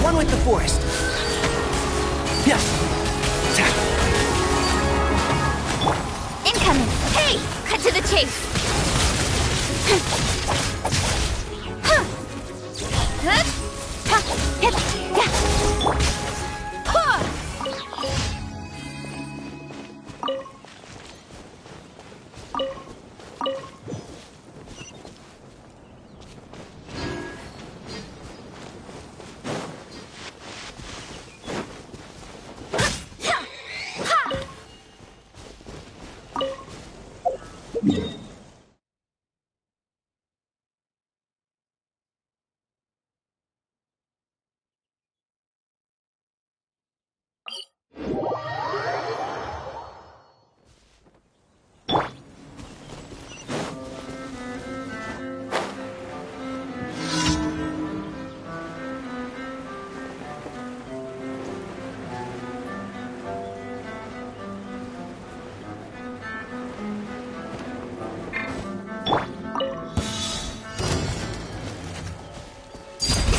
One with the forest. Yeah. Attack. Incoming! Hey! Cut to the chase!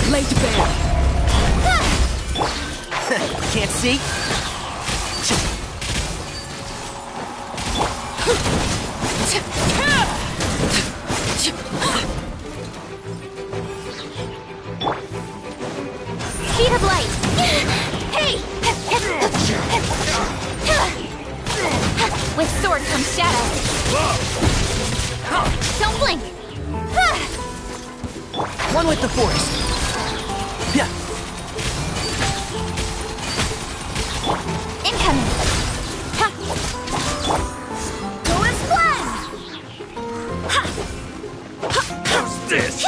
Laid to bear. Can't see? Speed of light! Hey! With sword comes shadow. Don't blink! One with the forest. Yeah. Incoming! Go as planned! How's this?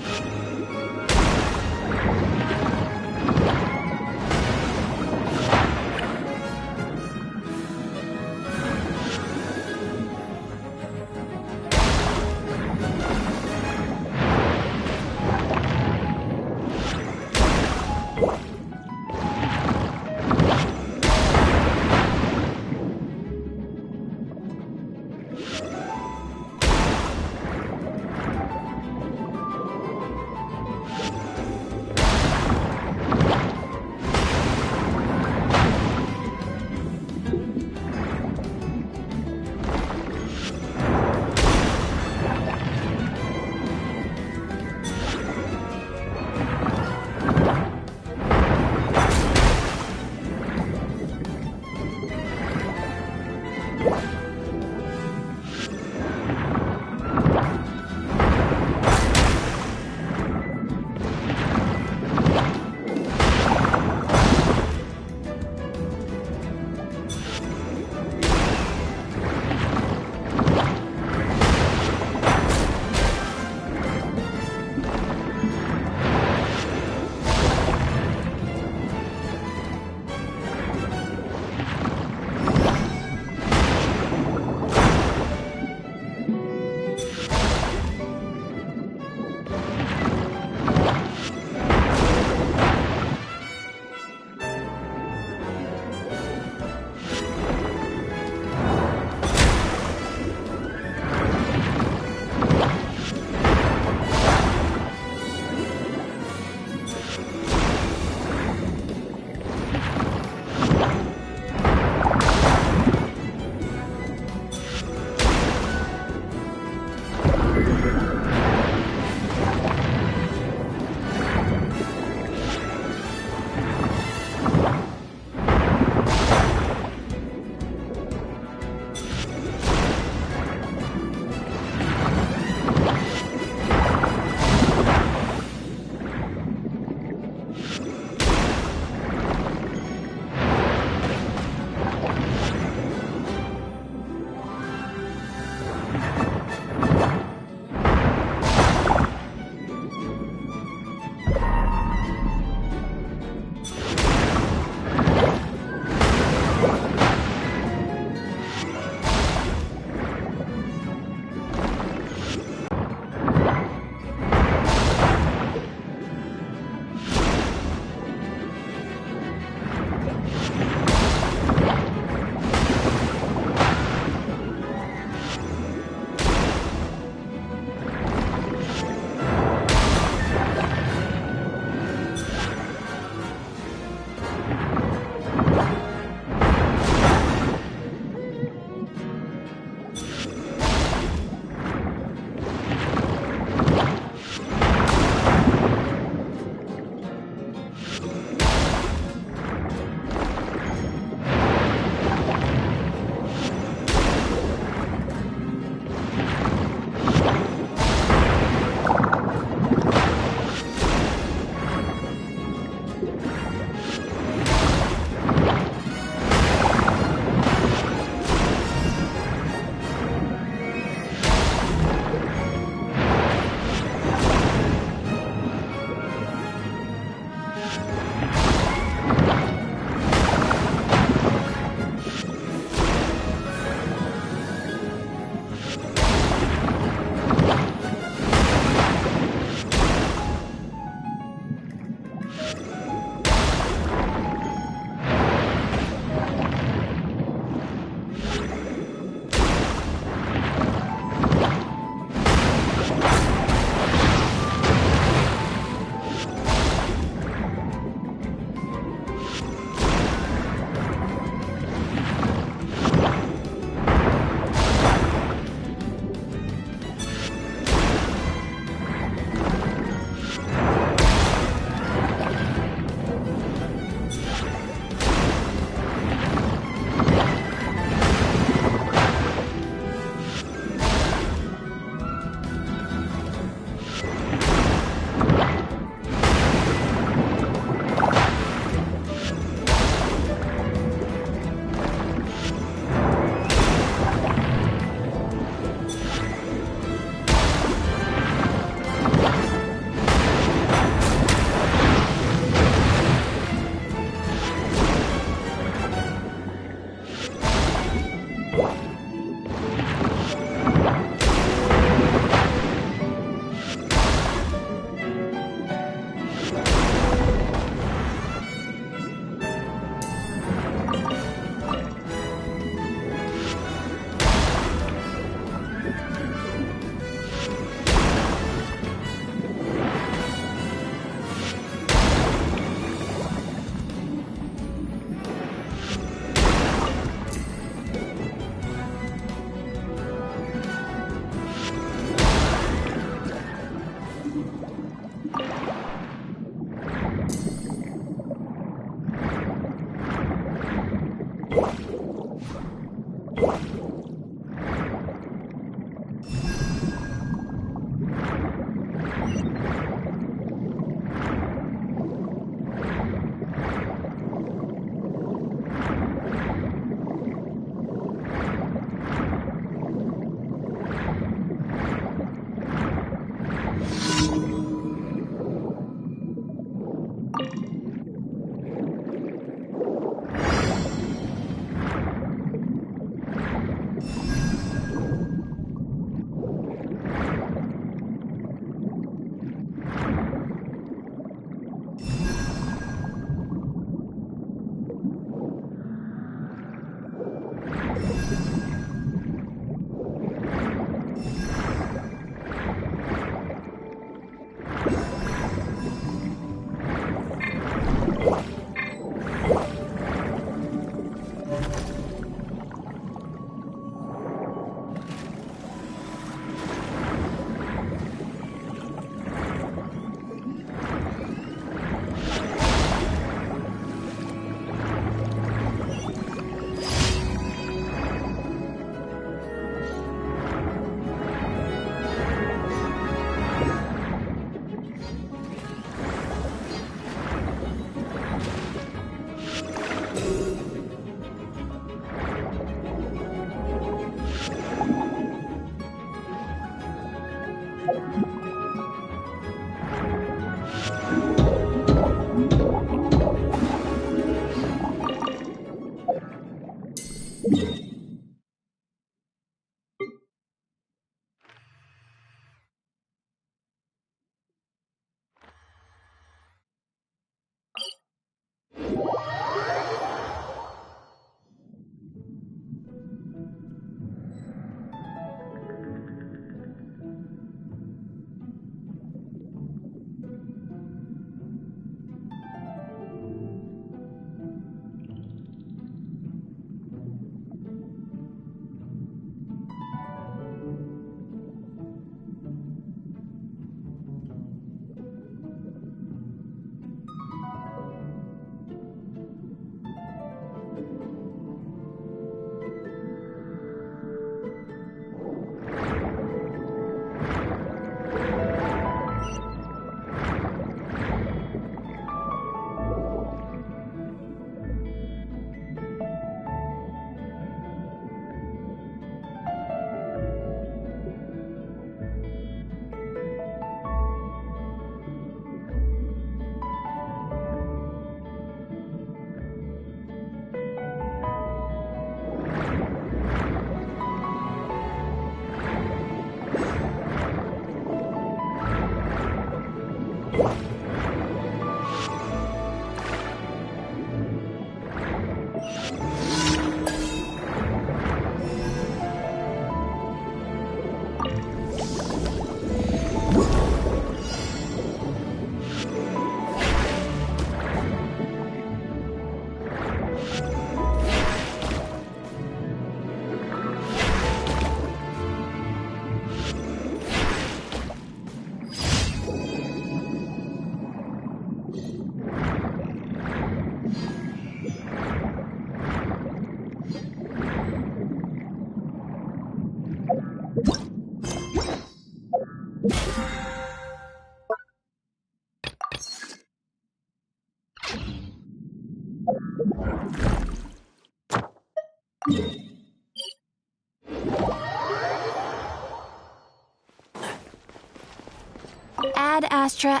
Ad Astra.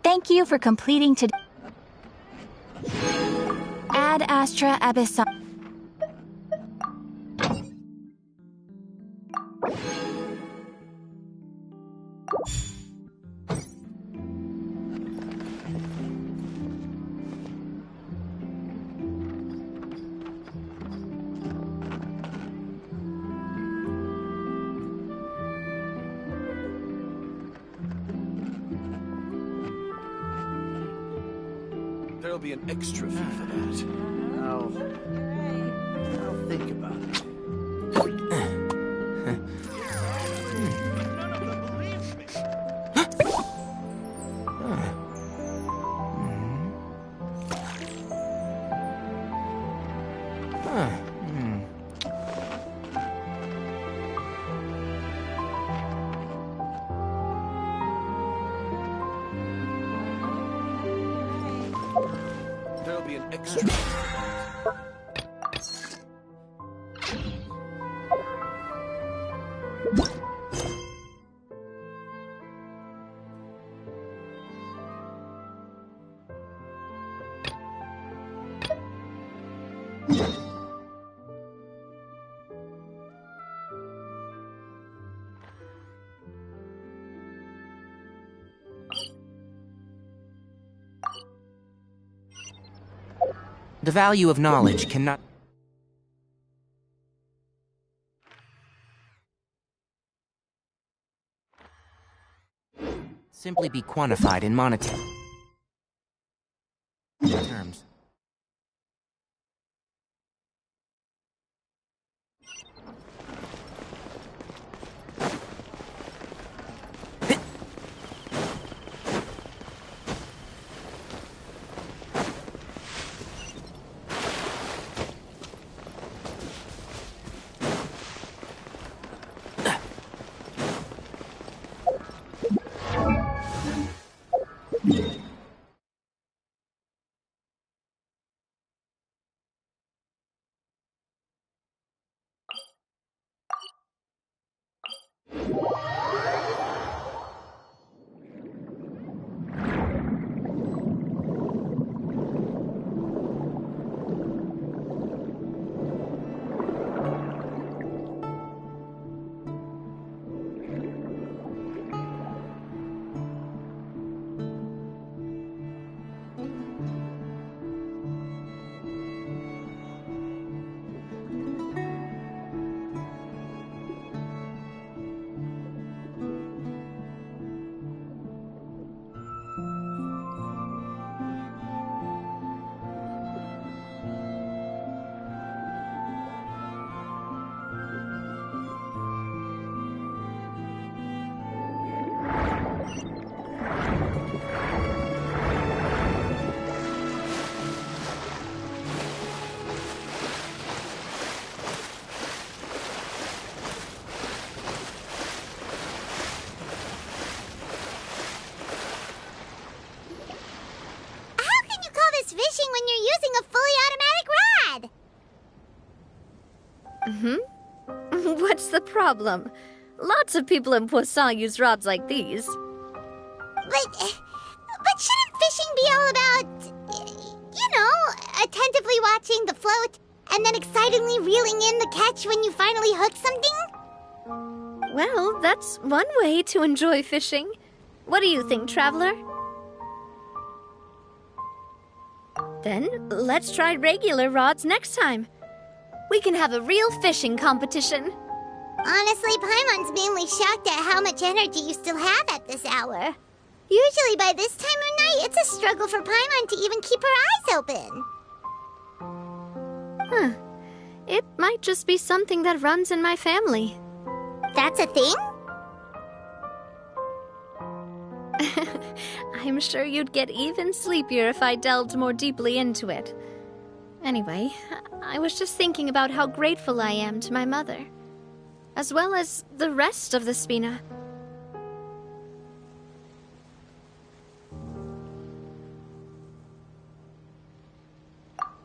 Thank you for completing today. Ad Astra Abyssal. There'll be an extra fee for that. I'll think about it. There'll be an extra. The value of knowledge cannot simply be quantified in monetary terms. Fishing when you're using a fully automatic rod. What's the problem? Lots of people in Poisson use rods like these. But shouldn't fishing be all about, attentively watching the float and then excitedly reeling in the catch when you finally hook something? Well, that's one way to enjoy fishing. What do you think, Traveler? Then, let's try regular rods next time. We can have a real fishing competition. Honestly, Paimon's mainly shocked at how much energy you still have at this hour. Usually by this time of night, it's a struggle for Paimon to even keep her eyes open. Huh. It might just be something that runs in my family. That's a thing? I'm sure you'd get even sleepier if I delved more deeply into it. Anyway, I was just thinking about how grateful I am to my mother, as well as the rest of the Spina.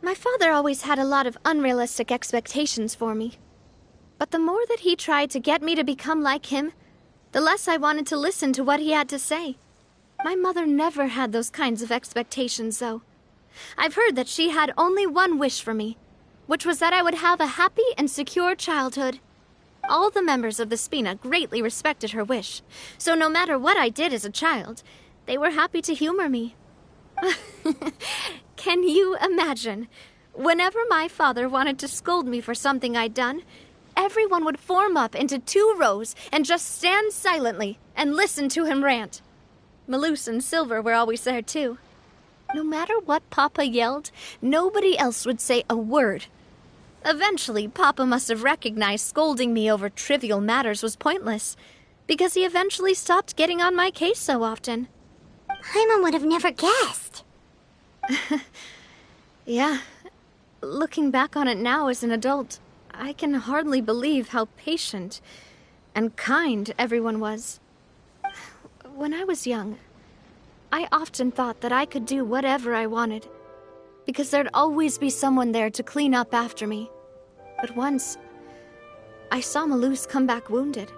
My father always had a lot of unrealistic expectations for me. But the more that he tried to get me to become like him, the less I wanted to listen to what he had to say. My mother never had those kinds of expectations, though. I've heard that she had only one wish for me, which was that I would have a happy and secure childhood. All the members of the Spina greatly respected her wish, so no matter what I did as a child, they were happy to humor me. Can you imagine? Whenever my father wanted to scold me for something I'd done, everyone would form up into 2 rows and just stand silently and listen to him rant. Malus and Silver were always there, too. No matter what Papa yelled, nobody else would say a word. Eventually, Papa must have recognized scolding me over trivial matters was pointless, because he eventually stopped getting on my case so often. Paimon would have never guessed. Yeah. Looking back on it now as an adult, I can hardly believe how patient and kind everyone was. When I was young, I often thought that I could do whatever I wanted, because there'd always be someone there to clean up after me. But once, I saw Malus come back wounded.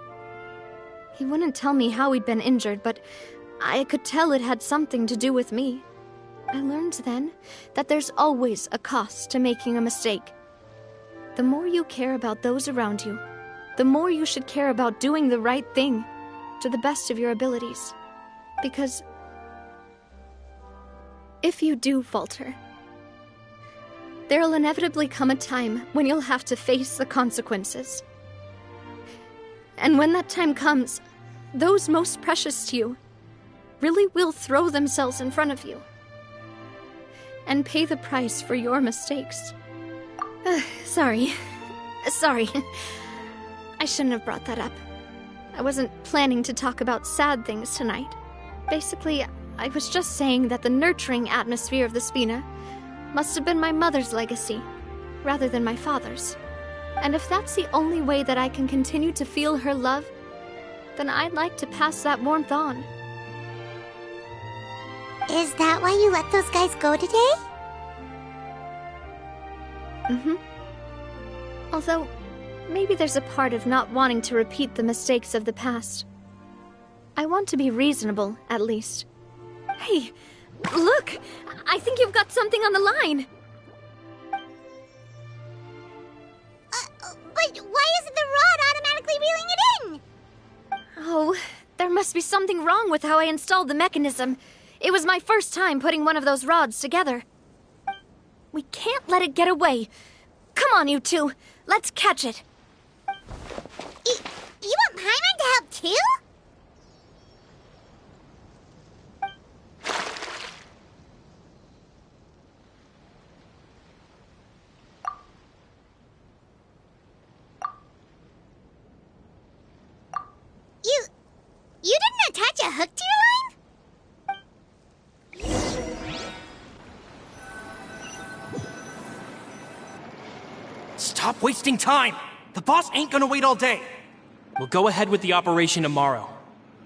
He wouldn't tell me how he'd been injured, but I could tell it had something to do with me. I learned then that there's always a cost to making a mistake. The more you care about those around you, the more you should care about doing the right thing to the best of your abilities. Because if you do falter, there'll inevitably come a time when you'll have to face the consequences. And when that time comes, those most precious to you really will throw themselves in front of you and pay the price for your mistakes. Sorry. I shouldn't have brought that up. I wasn't planning to talk about sad things tonight. Basically, I was just saying that the nurturing atmosphere of the Spina must have been my mother's legacy, rather than my father's. And if that's the only way that I can continue to feel her love, then I'd like to pass that warmth on. Is that why you let those guys go today? Mm-hmm. Although, maybe there's a part of not wanting to repeat the mistakes of the past. I want to be reasonable, at least. Hey, look! I think you've got something on the line! But why isn't the rod automatically reeling it in? Oh, there must be something wrong with how I installed the mechanism. It was my first time putting one of those rods together. We can't let it get away. Come on, you two. Let's catch it. You want Paimon to help too? You didn't attach a hook to your line? Stop wasting time! The boss ain't gonna wait all day! We'll go ahead with the operation tomorrow.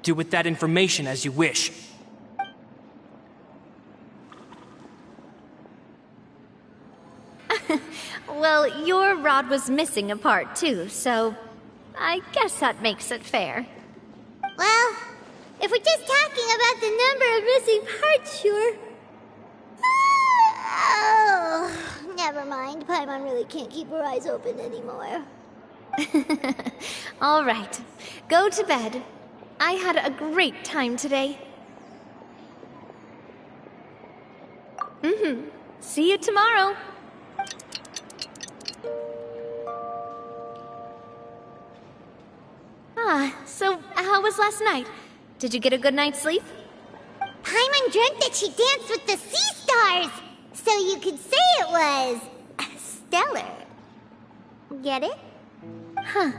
Do with that information as you wish. Well, your rod was missing a part too, so I guess that makes it fair. Well, if we're just talking about the number of missing parts, sure. Oh, never mind. Paimon really can't keep her eyes open anymore. All right, go to bed. I had a great time today. See you tomorrow. So how was last night? Did you get a good night's sleep? Paimon dreamt that she danced with the sea stars, so you could say it was stellar. Get it? Huh.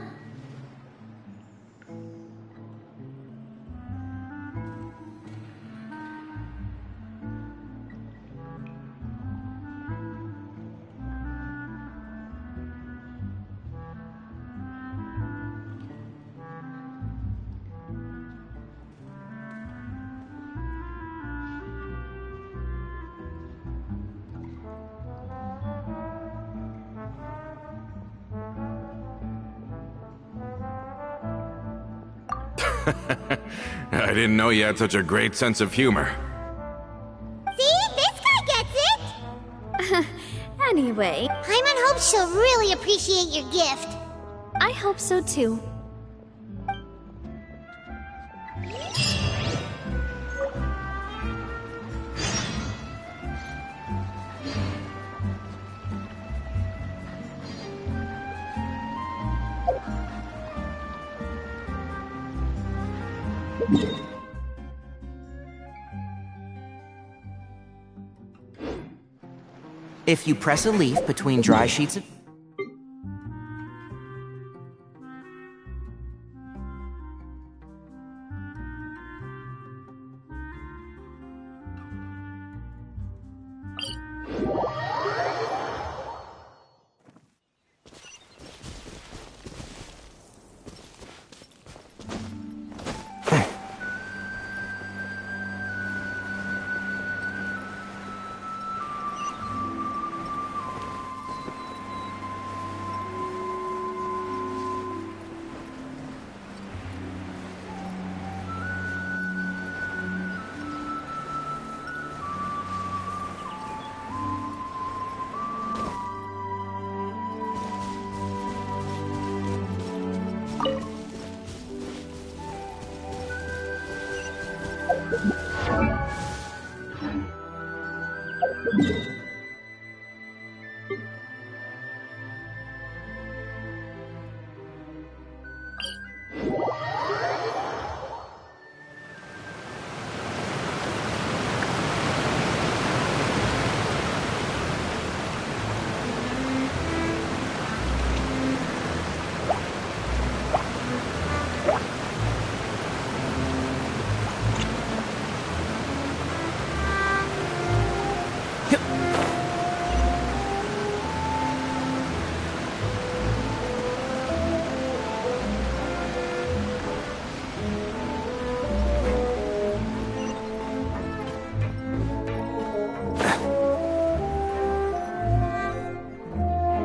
I didn't know you had such a great sense of humor. See? This guy gets it! Anyway, Paimon hopes she'll really appreciate your gift. I hope so too. If you press a leaf between dry sheets of...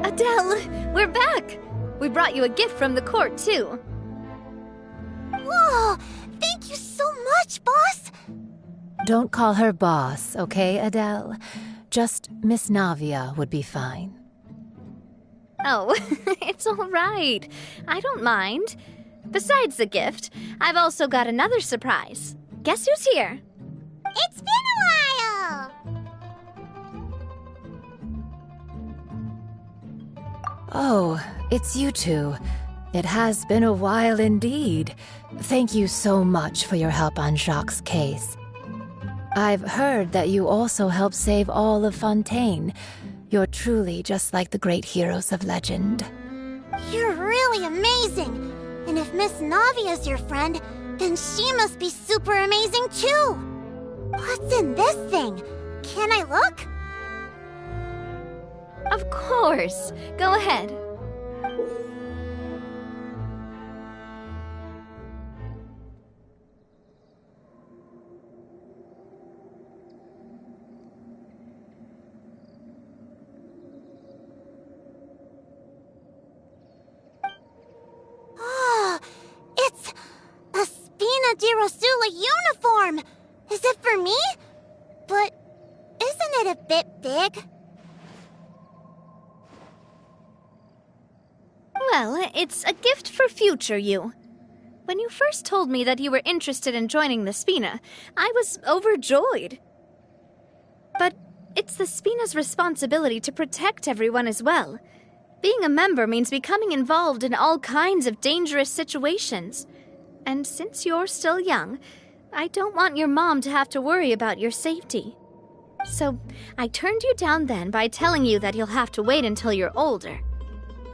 Adele, we're back! We brought you a gift from the court, too. Whoa! Thank you so much, boss! Don't call her boss, okay, Adele? Just Miss Navia would be fine. Oh, it's all right. I don't mind. Besides the gift, I've also got another surprise. Guess who's here? It's been a while! Oh, it's you two. It has been a while indeed. Thank you so much for your help on Jacques' case. I've heard that you also helped save all of Fontaine. You're truly just like the great heroes of legend. You're really amazing! And if Miss Navia's your friend, then she must be super amazing too! What's in this thing? Can I look? Of course. Go ahead. Oh, it's a Spina di Rosula uniform! Is it for me? But isn't it a bit big? Well, it's a gift for future you. When you first told me that you were interested in joining the Spina, I was overjoyed. But it's the Spina's responsibility to protect everyone as well. Being a member means becoming involved in all kinds of dangerous situations. And since you're still young, I don't want your mom to have to worry about your safety. So I turned you down then by telling you that you'll have to wait until you're older.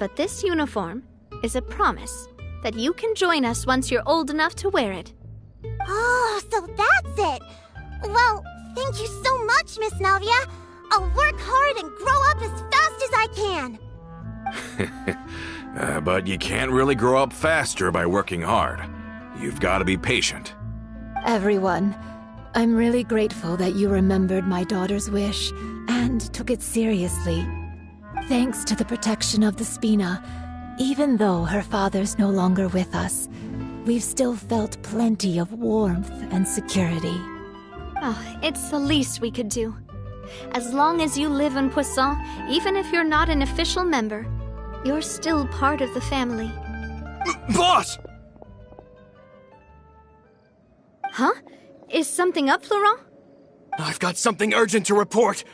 But this uniform is a promise that you can join us once you're old enough to wear it. Oh, so that's it! Well, thank you so much, Miss Navia. I'll work hard and grow up as fast as I can. But you can't really grow up faster by working hard. You've got to be patient. Everyone, I'm really grateful that you remembered my daughter's wish and took it seriously. Thanks to the protection of the Spina, even though her father's no longer with us, we've still felt plenty of warmth and security. Oh, it's the least we could do. As long as you live in Poisson, even if you're not an official member, you're still part of the family. Boss! Huh? Is something up, Florent? I've got something urgent to report.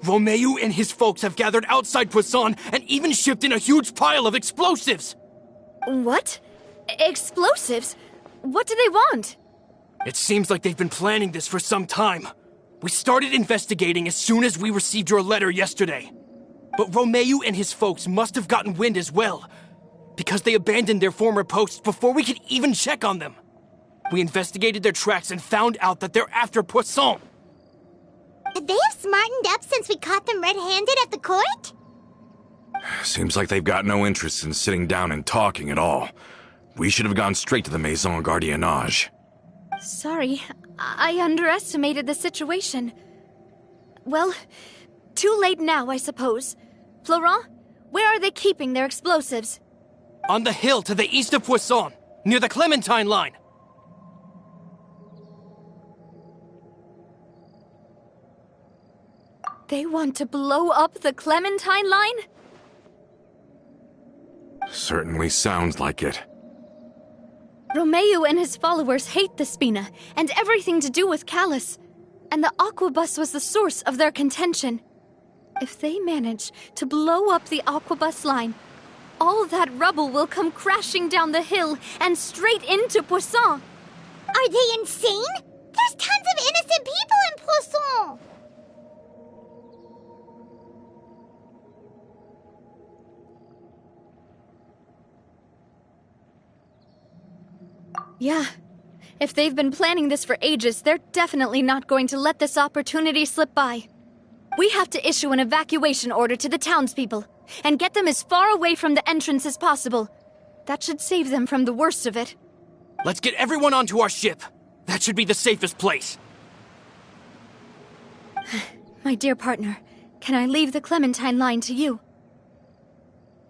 Romeu and his folks have gathered outside Poisson and even shipped in a huge pile of explosives. What? Explosives? What do they want? It seems like they've been planning this for some time. We started investigating as soon as we received your letter yesterday. But Romeu and his folks must have gotten wind as well, because they abandoned their former posts before we could even check on them. We investigated their tracks and found out that they're after Poisson. They have smartened up since we caught them red-handed at the court? Seems like they've got no interest in sitting down and talking at all. We should have gone straight to the Maison Gardiennage. Sorry, I underestimated the situation. Well, too late now, I suppose. Florent, where are they keeping their explosives? On the hill to the east of Poisson, near the Clementine line. They want to blow up the Clementine line? Certainly sounds like it. Romeu and his followers hate the Spina and everything to do with Callus, and the Aquabus was the source of their contention. If they manage to blow up the Aquabus line, all that rubble will come crashing down the hill and straight into Poisson. Are they insane? There's tons of innocent people in Poisson! Yeah. If they've been planning this for ages, they're definitely not going to let this opportunity slip by. We have to issue an evacuation order to the townspeople and get them as far away from the entrance as possible. That should save them from the worst of it. Let's get everyone onto our ship. That should be the safest place. My dear partner, can I leave the Clementine line to you?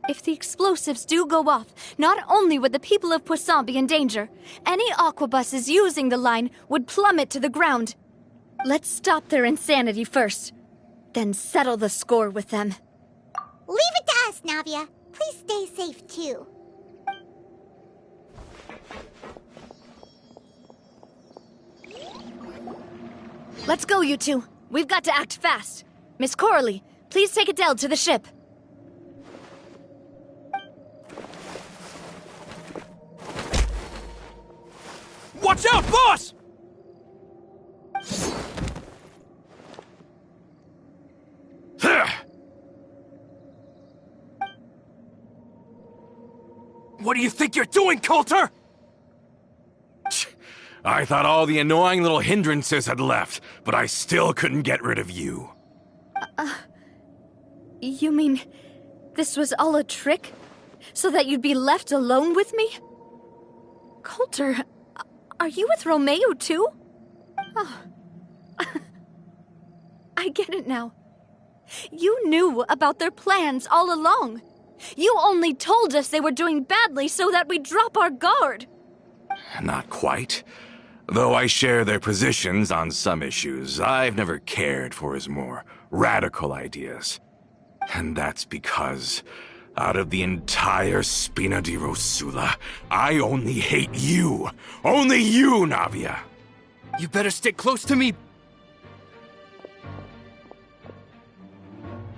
If the explosives do go off, not only would the people of Poisson be in danger, any aquabuses using the line would plummet to the ground. Let's stop their insanity first, then settle the score with them. Leave it to us, Navia. Please stay safe, too. Let's go, you two. We've got to act fast. Miss Coralie, please take Adele to the ship. Watch out, boss! What do you think you're doing, Coulter? I thought all the annoying little hindrances had left, but I still couldn't get rid of you. You mean this was all a trick? So that you'd be left alone with me? Coulter, are you with Romeu too? Oh. I get it now. You knew about their plans all along. You only told us they were doing badly so that we'd drop our guard. Not quite. Though I share their positions on some issues, I've never cared for his more radical ideas. And that's because, out of the entire Spina di Rosula, I only hate you. Only you, Navia. You better stick close to me.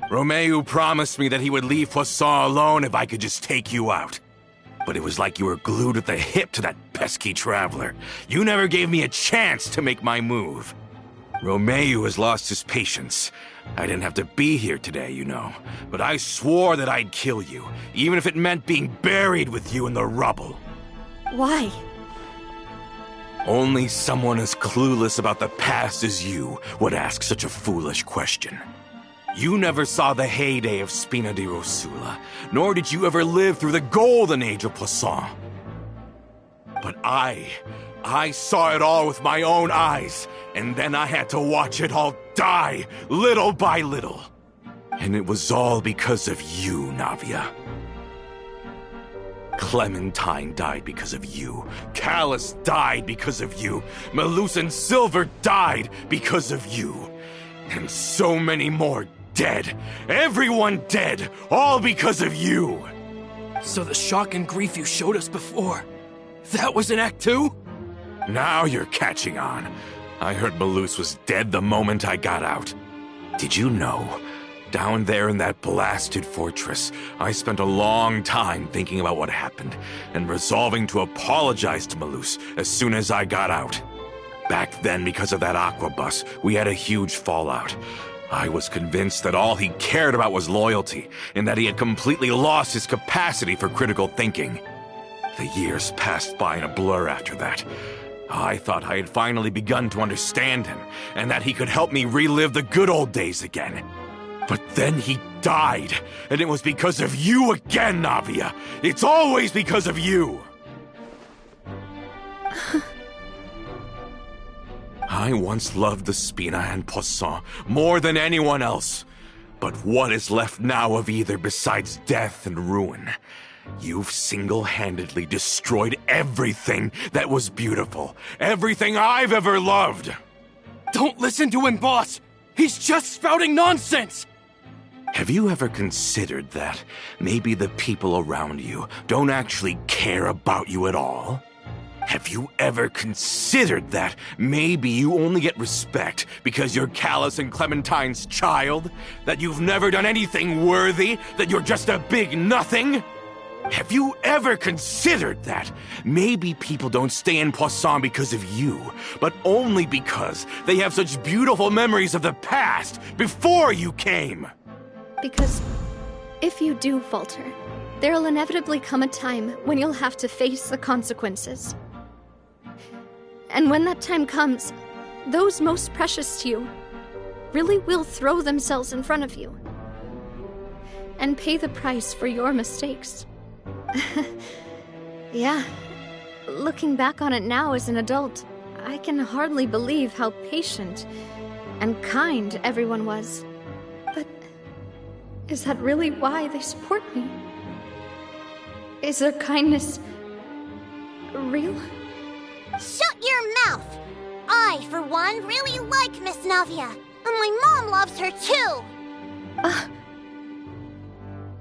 Romeu promised me that he would leave Poisson alone if I could just take you out. But it was like you were glued at the hip to that pesky traveler. You never gave me a chance to make my move. Romeu has lost his patience. I didn't have to be here today, you know. But I swore that I'd kill you, even if it meant being buried with you in the rubble. Why? Only someone as clueless about the past as you would ask such a foolish question. You never saw the heyday of Spina di Rosula, nor did you ever live through the golden age of Poisson. But I saw it all with my own eyes, and then I had to watch it all die, little by little. And it was all because of you, Navia. Clementine died because of you. Callus died because of you. Malus and Silver died because of you. And so many more dead. Everyone dead. All because of you. So the shock and grief you showed us before, that was in Act 2? Now you're catching on. I heard Malus was dead the moment I got out. Did you know? Down there in that blasted fortress, I spent a long time thinking about what happened and resolving to apologize to Malus as soon as I got out. Back then, because of that aquabus, we had a huge fallout. I was convinced that all he cared about was loyalty, and that he had completely lost his capacity for critical thinking. The years passed by in a blur after that. I thought I had finally begun to understand him, and that he could help me relive the good old days again. But then he died, and it was because of you again, Navia! It's always because of you! I once loved the Spina and Poisson more than anyone else. But what is left now of either besides death and ruin? You've single-handedly destroyed everything that was beautiful. Everything I've ever loved. Don't listen to him, boss! He's just spouting nonsense! Have you ever considered that maybe the people around you don't actually care about you at all? Have you ever considered that maybe you only get respect because you're Callus and Clementine's child? That you've never done anything worthy? That you're just a big nothing? Have you ever considered that maybe people don't stay in Poisson because of you, but only because they have such beautiful memories of the past before you came? Because if you do falter, there'll inevitably come a time when you'll have to face the consequences. And when that time comes, those most precious to you really will throw themselves in front of you and pay the price for your mistakes. Yeah, looking back on it now as an adult, I can hardly believe how patient and kind everyone was. But is that really why they support me? Is their kindness real? Shut your mouth! I, for one, really like Miss Navia, and my mom loves her too!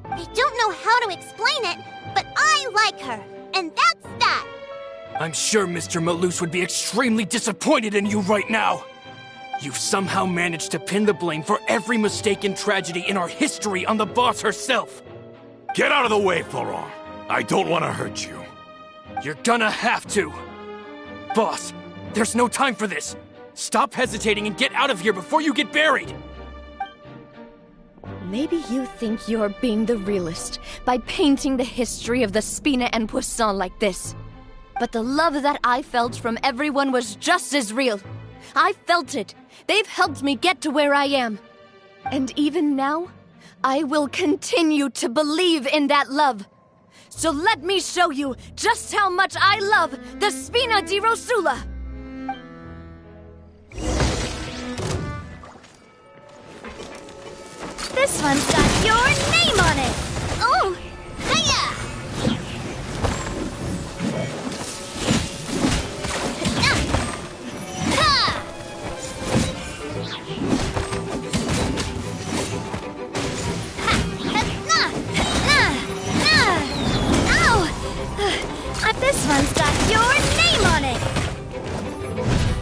I don't know how to explain it, but I like her, and that's that! I'm sure Mr. Malus would be extremely disappointed in you right now! You've somehow managed to pin the blame for every mistake and tragedy in our history on the boss herself! Get out of the way, Florent! I don't want to hurt you. You're gonna have to! Boss, there's no time for this! Stop hesitating and get out of here before you get buried! Maybe you think you're being the realist by painting the history of the Spina and Poisson like this. But the love that I felt from everyone was just as real. I felt it. They've helped me get to where I am. And even now, I will continue to believe in that love. So let me show you just how much I love the Spina di Rosula! This one's got your name on it! Oh! Hiya! This one's got your name on it!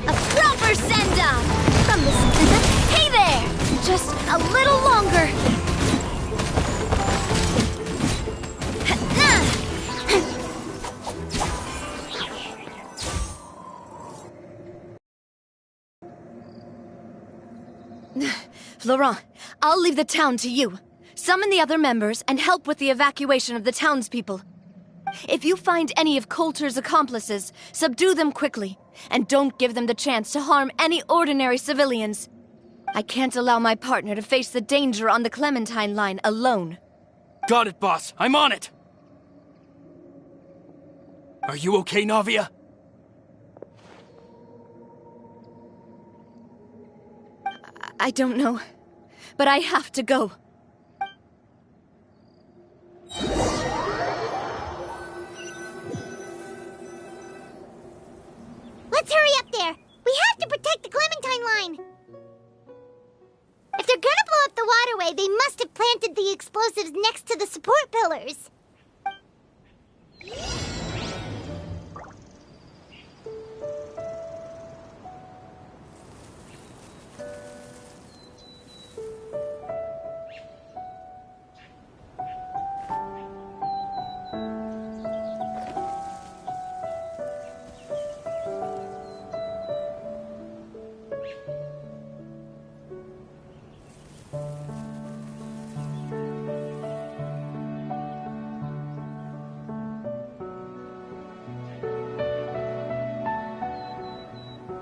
A proper send-off! From the... Hey there! Just a little longer! Florent, I'll leave the town to you. Summon the other members and help with the evacuation of the townspeople. If you find any of Coulter's accomplices, subdue them quickly, and don't give them the chance to harm any ordinary civilians. I can't allow my partner to face the danger on the Clementine line alone. Got it, boss. I'm on it! Are you okay, Navia? I don't know, but I have to go. the waterway, they must have planted the explosives next to the support pillars.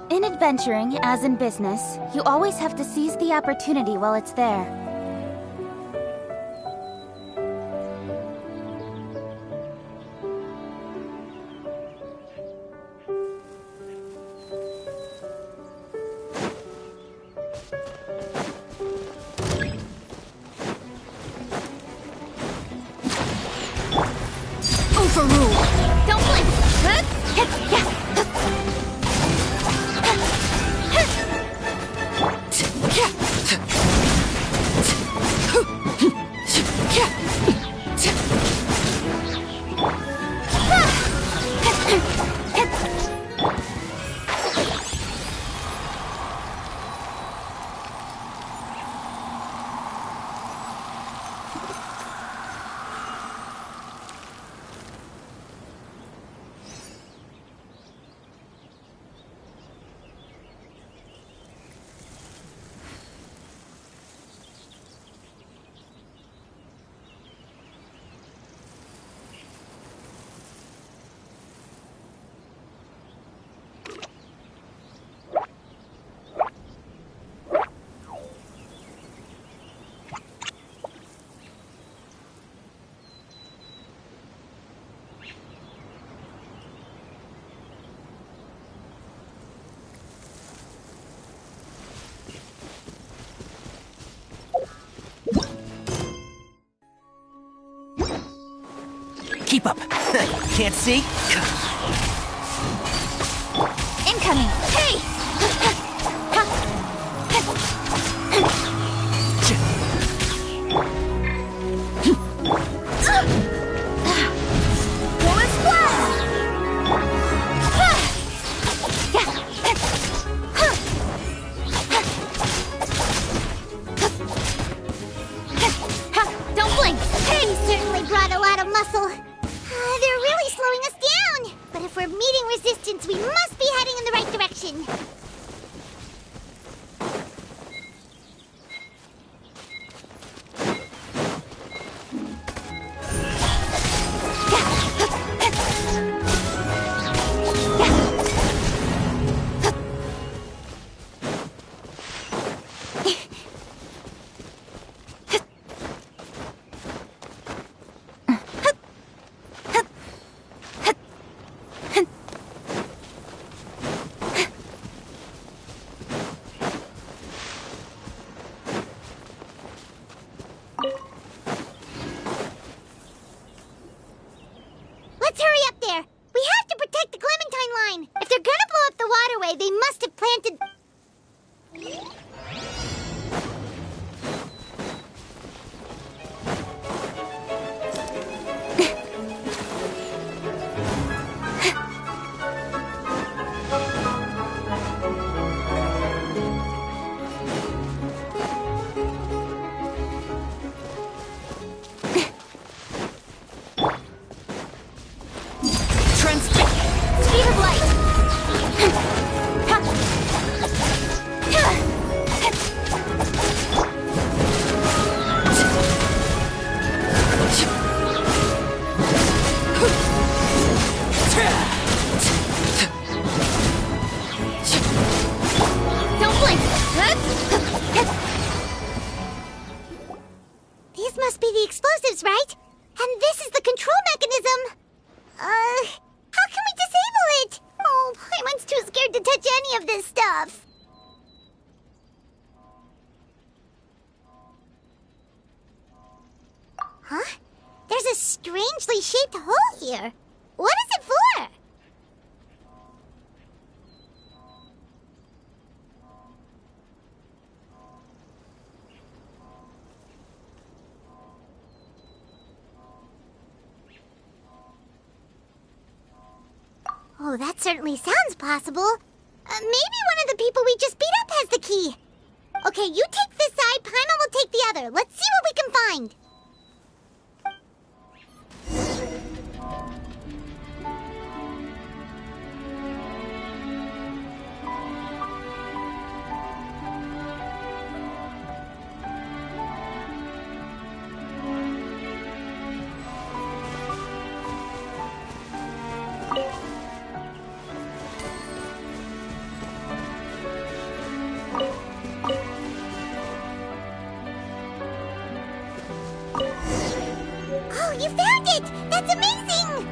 In adventuring, as in business, you always have to seize the opportunity while it's there. Overruled. Don't blink. Keep up. Can't see? Incoming! Hey! Don't blink. They certainly brought a lot of muscle. They're really slowing us down. But if we're meeting resistance, we must be heading in the right direction. Let's hurry up there. We have to protect the Clementine line. If they're gonna blow up the waterway, they must have planted... Speed of light! Don't blink. These must be the explosives, right? And this is the control mechanism. How can we disable it? Oh, Paimon's too scared to touch any of this stuff. Huh? There's a strangely shaped hole here. What is it for? Oh, that certainly sounds possible. Maybe one of the people we just beat up has the key. Okay, you take this side, Paimon will take the other. Let's see what we can find. Oh, you found it! That's amazing!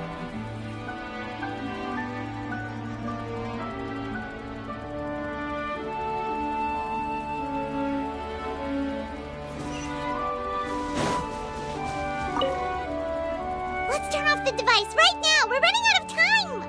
Let's turn off the device right now! We're running out of time!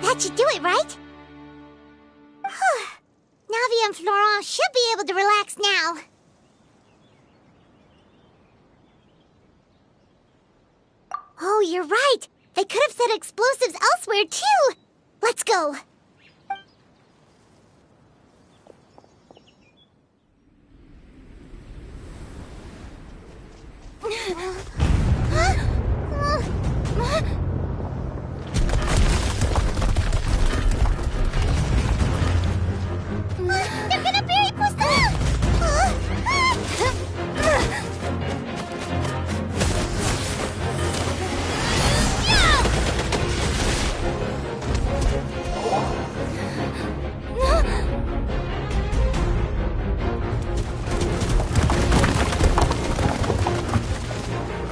That should do it, right? Navi and Florent should be able to relax now. Oh, you're right. They could have set explosives elsewhere, too. Let's go. They're gonna bury Poisson!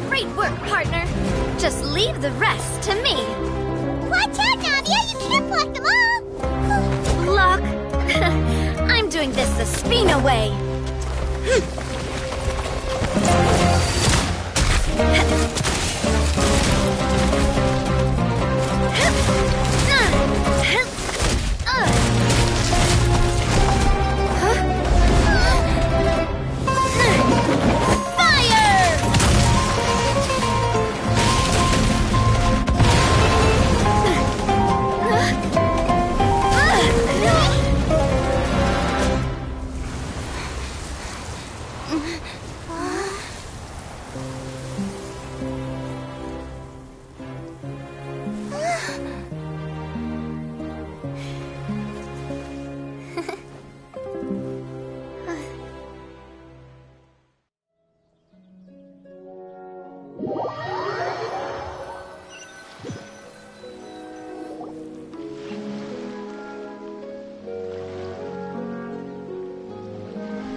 Great work, partner. Just leave the rest to me. Watch out, Navia! You can't block them all! Block? I'm doing this the Spina way.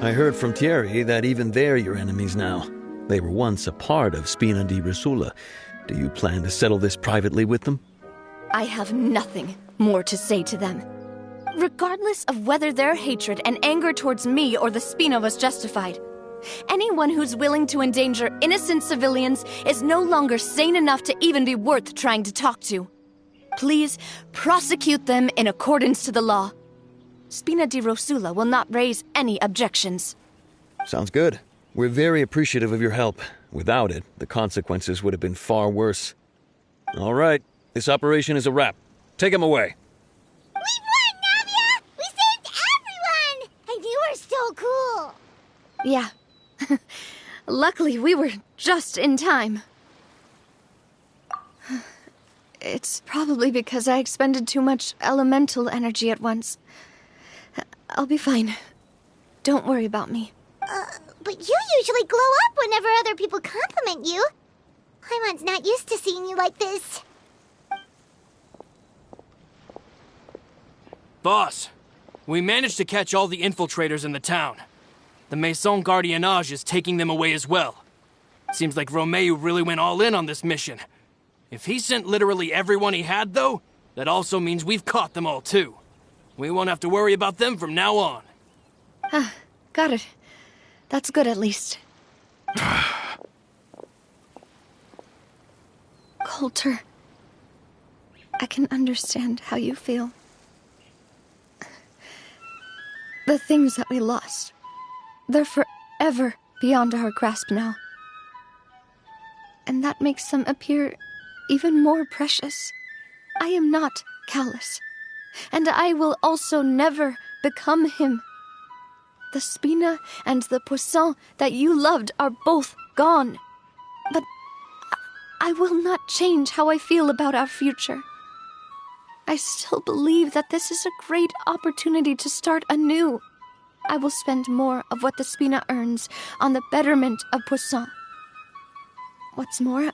I heard from Thierry that even they're your enemies now. They were once a part of Spina di Rosula. Do you plan to settle this privately with them? I have nothing more to say to them. Regardless of whether their hatred and anger towards me or the Spina was justified, anyone who's willing to endanger innocent civilians is no longer sane enough to even be worth trying to talk to. Please prosecute them in accordance to the law. Spina di Rosula will not raise any objections. Sounds good. We're very appreciative of your help. Without it, the consequences would have been far worse. All right, this operation is a wrap. Take him away. We won, Navia! We saved everyone! And you were so cool! Yeah. Luckily, we were just in time. It's probably because I expended too much elemental energy at once. I'll be fine. Don't worry about me. But you usually glow up whenever other people compliment you. Paimon's not used to seeing you like this. Boss, we managed to catch all the infiltrators in the town. The Maison Gardiennage is taking them away as well. Seems like Romeu really went all in on this mission. If he sent literally everyone he had, though, That also means we've caught them all, too. We won't have to worry about them from now on. Ah, got it. That's good, at least. Coulter, I can understand how you feel. The things that we lost, they're forever beyond our grasp now. And that makes them appear even more precious. I am not callous, and I will also never become him. The Spina and the Poisson that you loved are both gone. But I will not change how I feel about our future. I still believe that this is a great opportunity to start anew. I will spend more of what the Spina earns on the betterment of Poisson. What's more,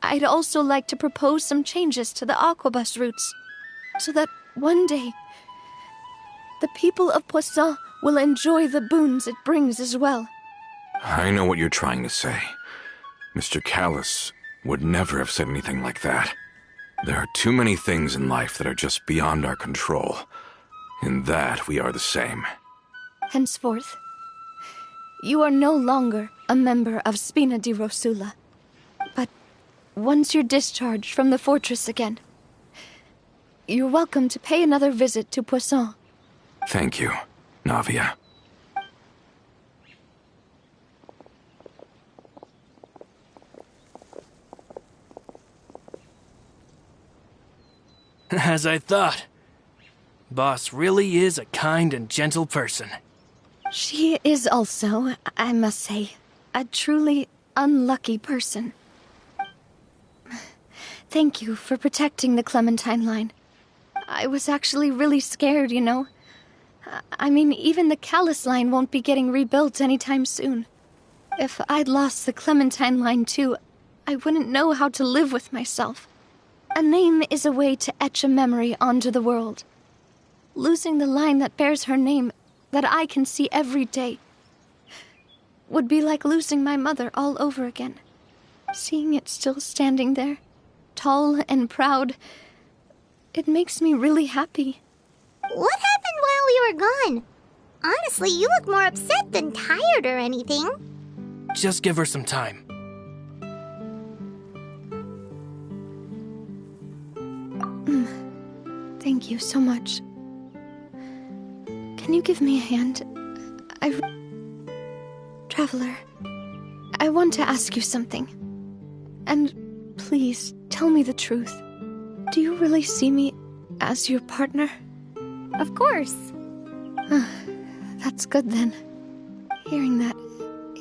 I'd also like to propose some changes to the Aquabus routes, so that one day, the people of Poisson will enjoy the boons it brings as well. I know what you're trying to say. Mr. Callus would never have said anything like that. There are too many things in life that are just beyond our control. In that, we are the same. Henceforth, you are no longer a member of Spina di Rosula. But once you're discharged from the fortress again, you're welcome to pay another visit to Poisson. Thank you, Navia. As I thought. Boss really is a kind and gentle person. She is also, I must say, a truly unlucky person. Thank you for protecting the Clementine line. I was actually really scared, you know. I mean, even the Callus line won't be getting rebuilt anytime soon. If I'd lost the Clementine line too, I wouldn't know how to live with myself. A name is a way to etch a memory onto the world. Losing the line that bears her name, that I can see every day, would be like losing my mother all over again. Seeing it still standing there, tall and proud, it makes me really happy. What happened while we were gone? Honestly, you look more upset than tired or anything. Just give her some time. Thank you so much. Can you give me a hand? Traveler, I want to ask you something. And please, tell me the truth. Do you really see me as your partner? Of course. That's good then. Hearing that,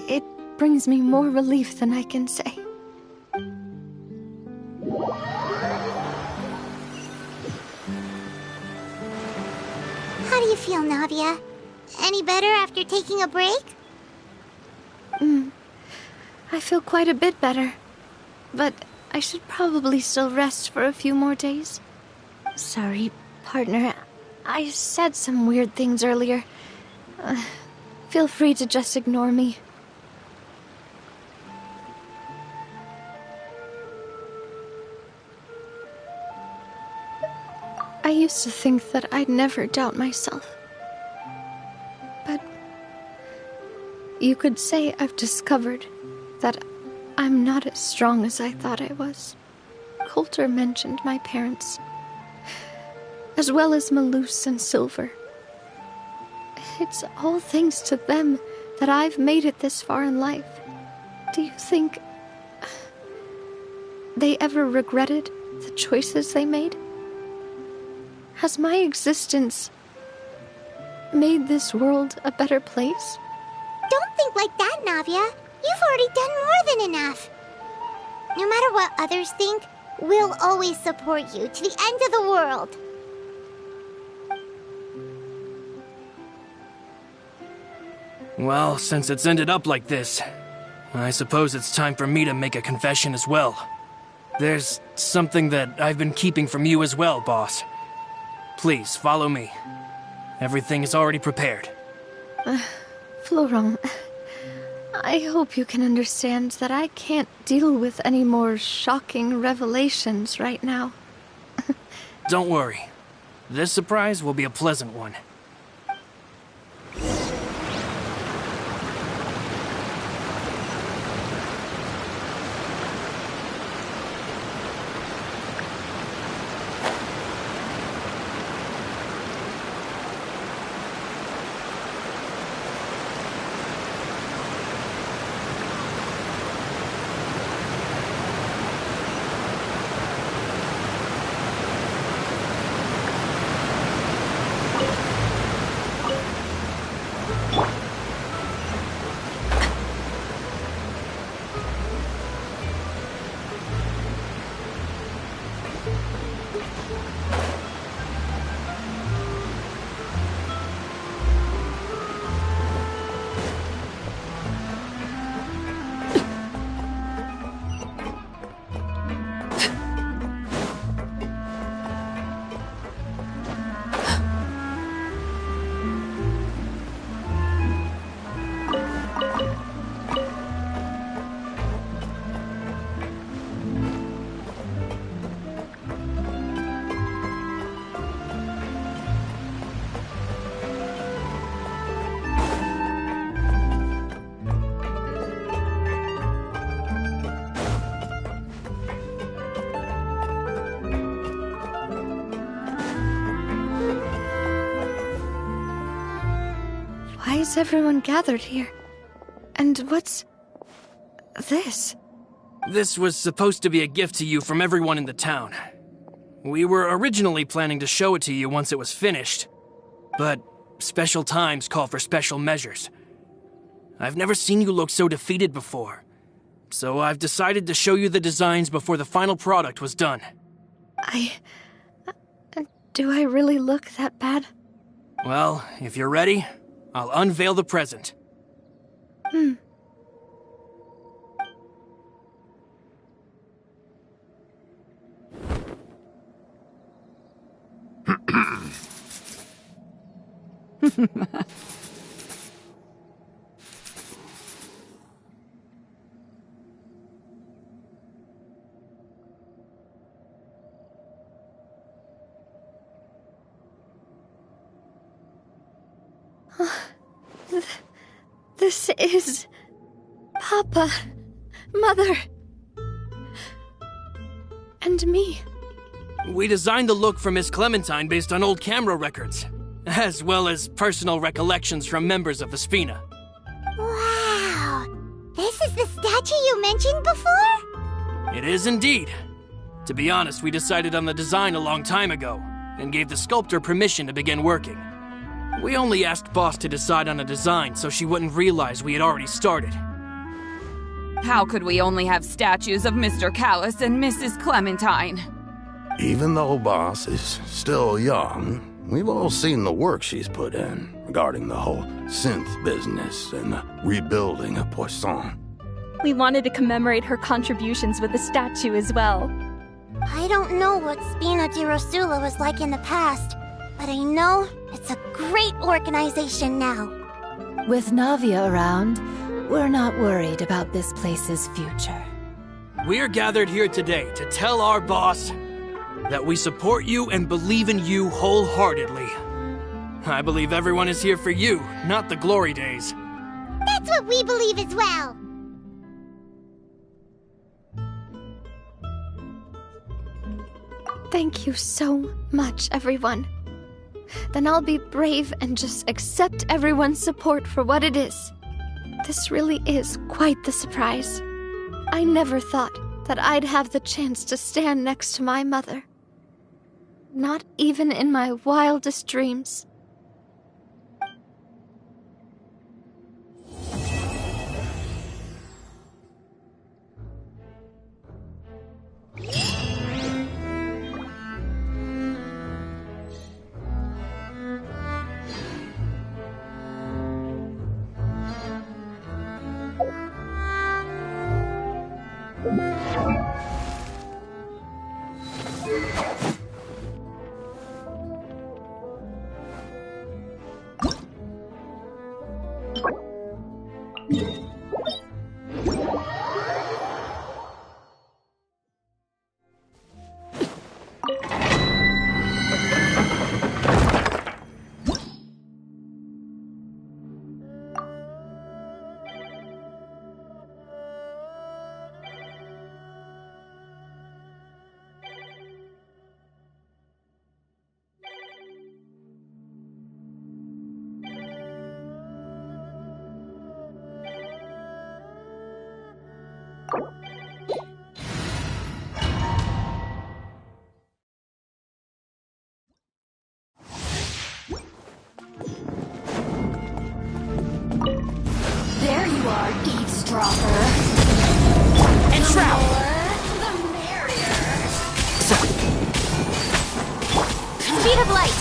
it brings me more relief than I can say. How do you feel, Navia? Any better after taking a break? I feel quite a bit better. But I should probably still rest for a few more days. Sorry, partner. I said some weird things earlier. Feel free to just ignore me. I used to think that I'd never doubt myself. But you could say I've discovered that I'm not as strong as I thought I was. Coulter mentioned my parents, as well as Malus and Silver. It's all thanks to them that I've made it this far in life. Do you think they ever regretted the choices they made? Has my existence made this world a better place? Don't think like that, Navia. You've already done more than enough. No matter what others think, we'll always support you to the end of the world. Well, since it's ended up like this, I suppose it's time for me to make a confession as well. There's something that I've been keeping from you as well, boss. Please, follow me. Everything is already prepared. Florent, I hope you can understand that I can't deal with any more shocking revelations right now. Don't worry. This surprise will be a pleasant one. Why is everyone gathered here? And what's this? This was supposed to be a gift to you from everyone in the town. We were originally planning to show it to you once it was finished, but special times call for special measures. I've never seen you look so defeated before, so I've decided to show you the designs before the final product was done. Do I really look that bad? Well, if you're ready, I'll unveil the present. This is... Papa, Mother, and me. We designed the look for Miss Clementine based on old camera records, as well as personal recollections from members of the Spina. Wow! This is the statue you mentioned before? It is indeed. To be honest, we decided on the design a long time ago, and gave the sculptor permission to begin working. We only asked Boss to decide on a design so she wouldn't realize we had already started. How could we only have statues of Mr. Callus and Mrs. Clementine? Even though Boss is still young, we've all seen the work she's put in regarding the whole synth business and the rebuilding of Poisson. We wanted to commemorate her contributions with a statue as well. I don't know what Spina di Rosula was like in the past, but I know it's a great organization now. With Navia around, we're not worried about this place's future. We're gathered here today to tell our boss that we support you and believe in you wholeheartedly. I believe everyone is here for you, not the glory days. That's what we believe as well. Thank you so much, everyone. Then I'll be brave and just accept everyone's support for what it is. This really is quite the surprise. I never thought that I'd have the chance to stand next to my mother. Not even in my wildest dreams. are eavesdropper. And Shroud! The merrier. Speed of light.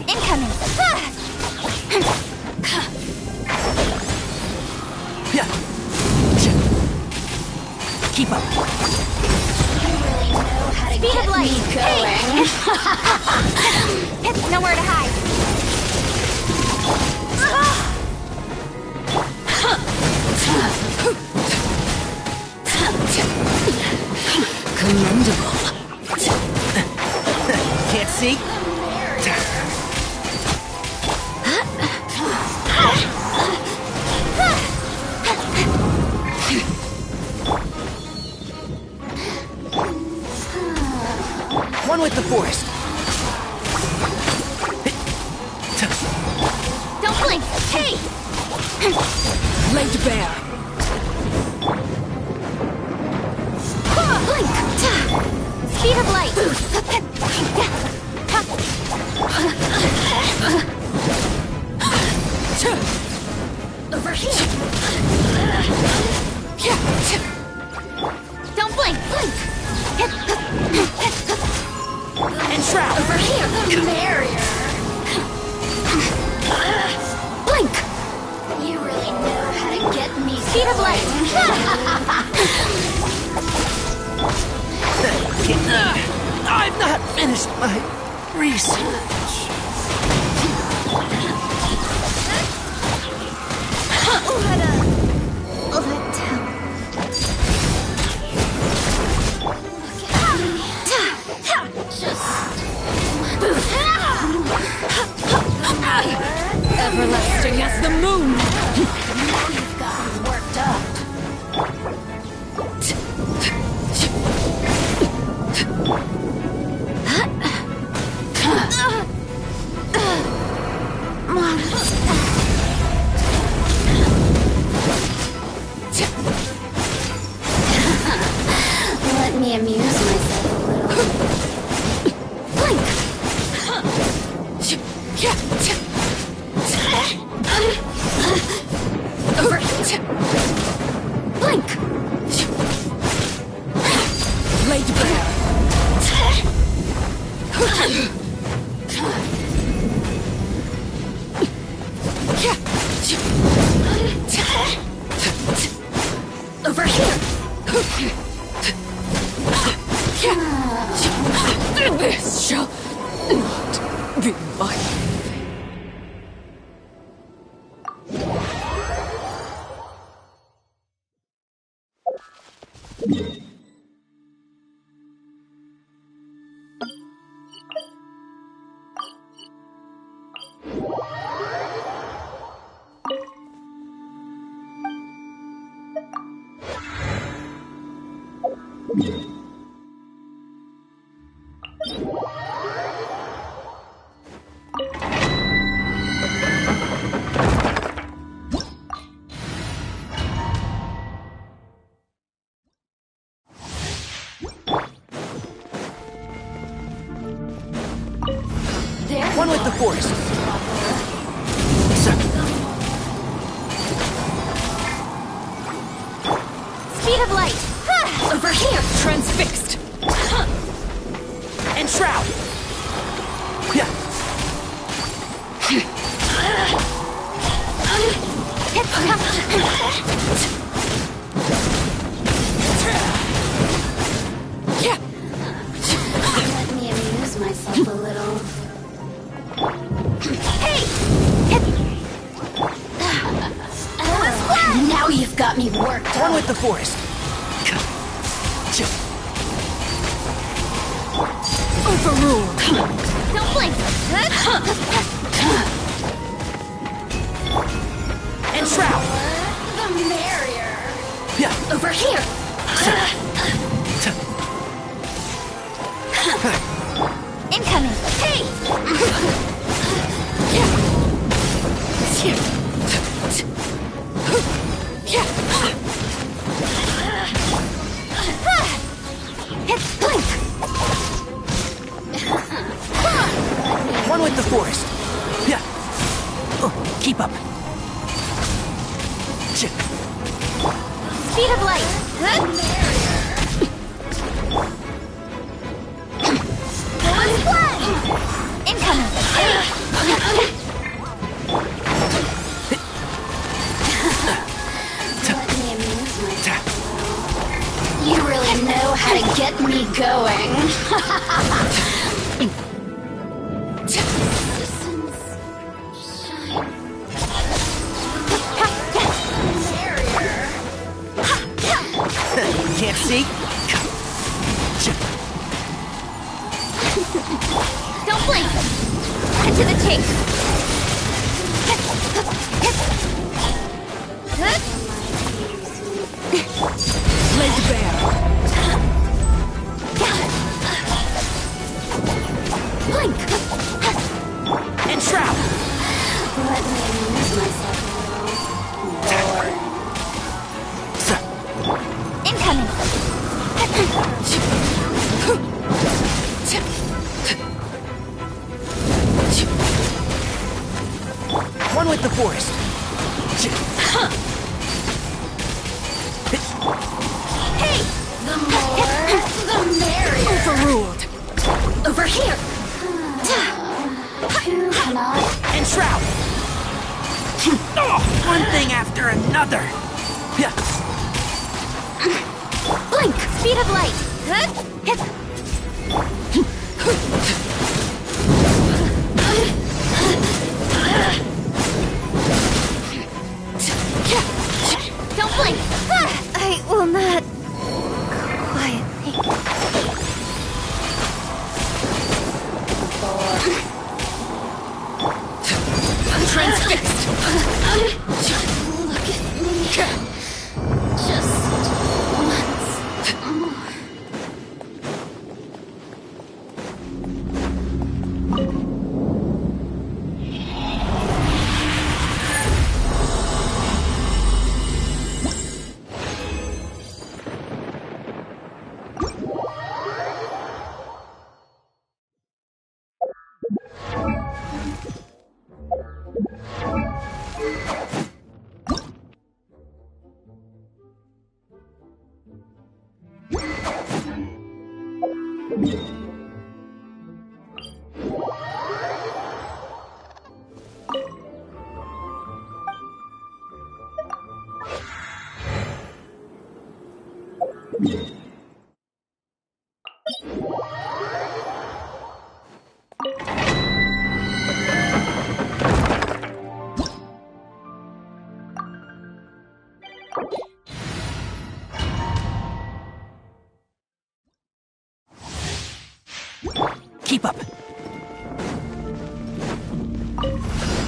Incoming. Keep up. Speed of light. Hey. It's nowhere to hide. Commendable. Can't see? One with the forest. Don't blink. Hey. Laid bare. Blink. Speed of light. Over here. Don't blink. Blink. And Shroud. Over here. The merrier. Blink. You really know how to get me. Speed of light. I've not finished my research. Everlasting as the moon! Now you've got me worked up. Let me amuse myself a little. Blink. Over here. Blink. Laid bare. Over here. This shall not be my One with the forest. Speed of light. Over here. transfixed! And Shroud. Let me amuse myself a little. Hey! Now you've got me worked up. One with the forest. Overruled! Don't blink. And Shroud. The merrier. Over here. Incoming. Hey! Speed of light! Incoming! You really know how to get me going. Can't see? Don't blink! Cut to the chase! Laid to bear. Blink! And shroud. Let me amuse myself Incoming! One with the forest. Hey! the more, the merrier. Overruled. Over here! Who can I? And shroud. One thing after another. Blink! Speed of light! Don't blink! I will not. Quietly. Transfixed. Look at me. Just once more. Keep up.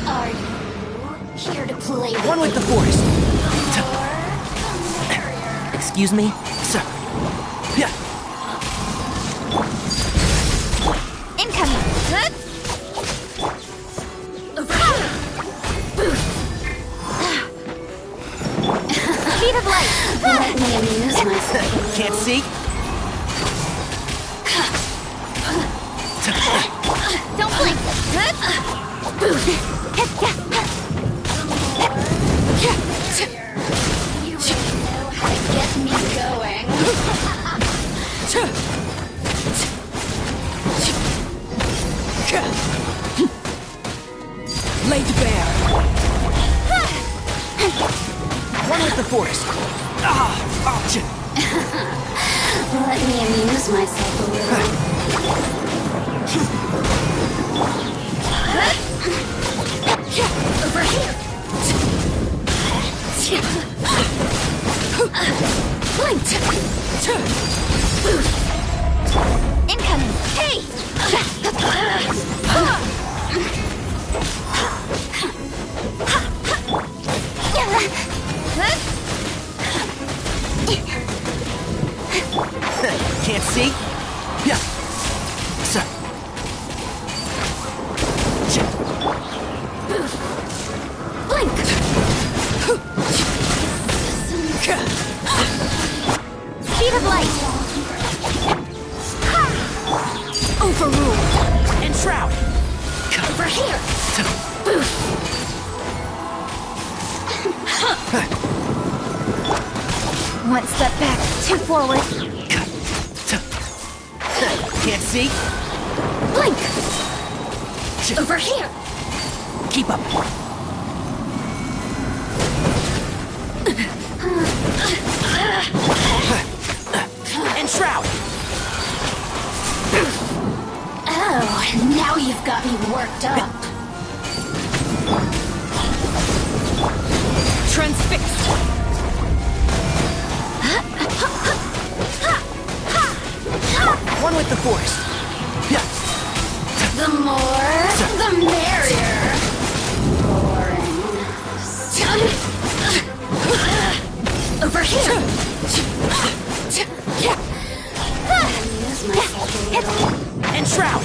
Are you here to play with One with the forest. Excuse me, sir. Incoming! Speed of light! Let me amuse myself. Can't see? Don't blink! You really know how to get me going. Laid bare. One with the forest. Let me amuse myself a little. Over here! Blinked! Incoming! Hey! Can't see? Yeah. Sir. Blink! Speed of light! Overruled. And shroud. Over here! One step back, two forward. Can't see? Blink! Over here! Keep up. And shroud! Oh, now you've got me worked up. Transfixed! One with the force. The more, the merrier. Over here. Use myself a little. And shroud!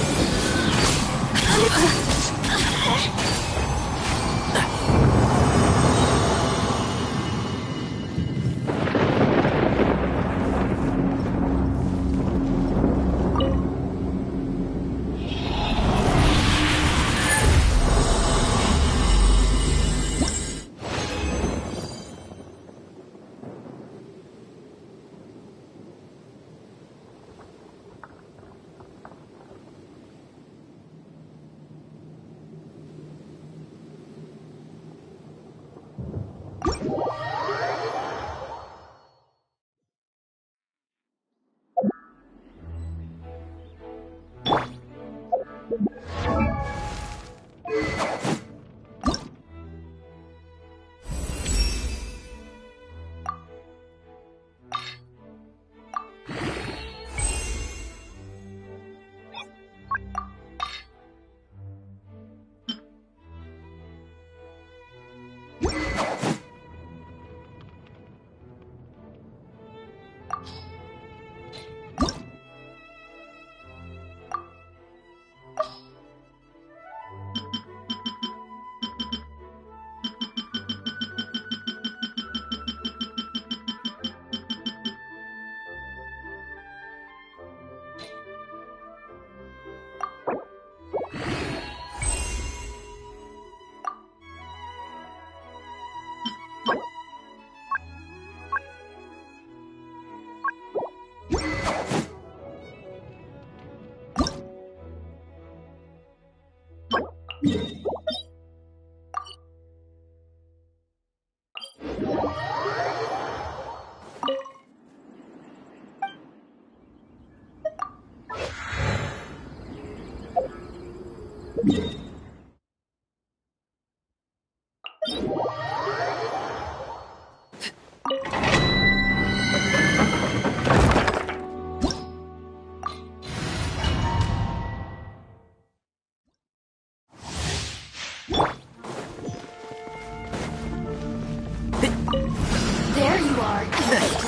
There you are.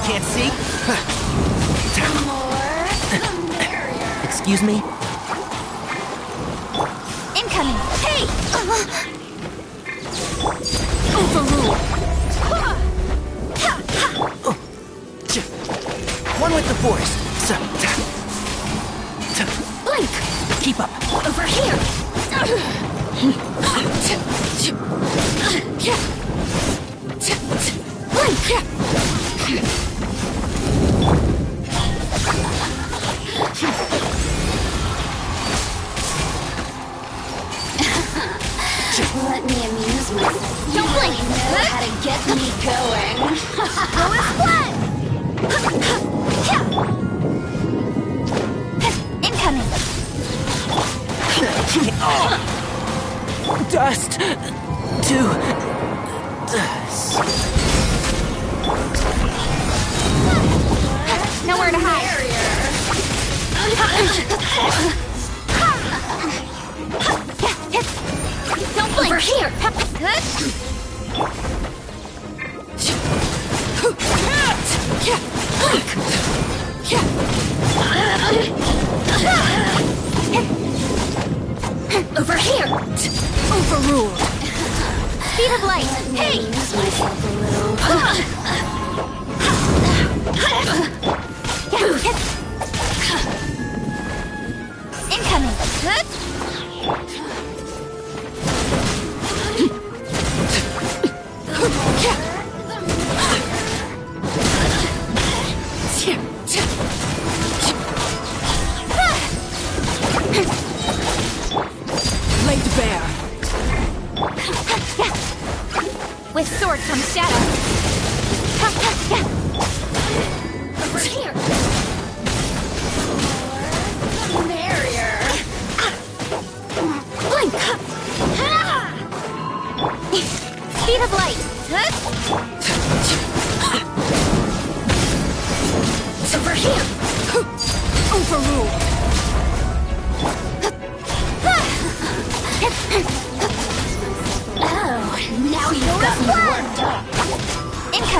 Can't see? The more, the merrier. Excuse me? Incoming! Hey! Overrule! One with the force. Blink! Keep up. Over here! Blink! Let me amuse myself. Don't blink! You know how to get me going. Go and split! Incoming! Dust to dust. Nowhere to hide. Don't blink! Over here! Over here! Overruled. Speed of light! Hey! Amuse myself a little. Incoming!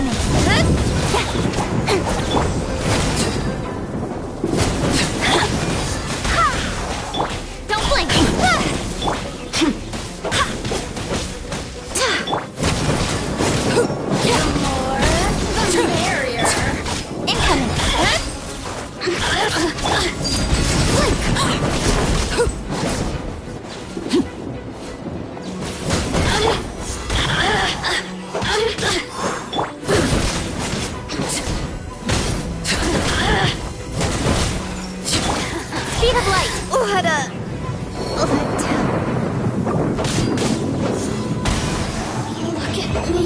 Incoming! Don't blink! The barrier! Incoming! Speed of light! Look at me.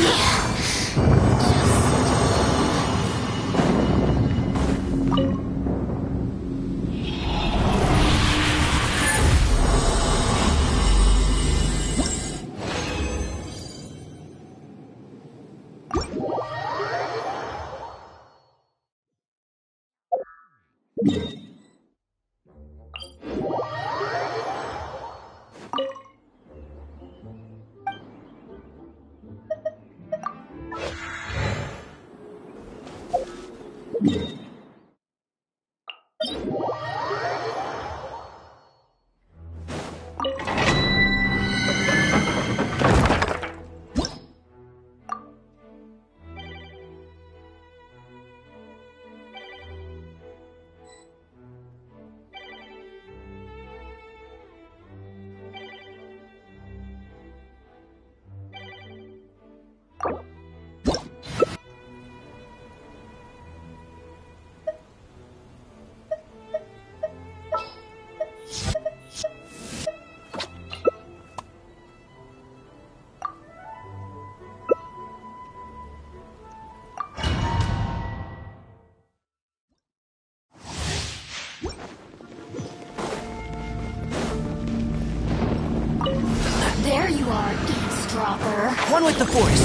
There you are, eavesdropper. One with the forest.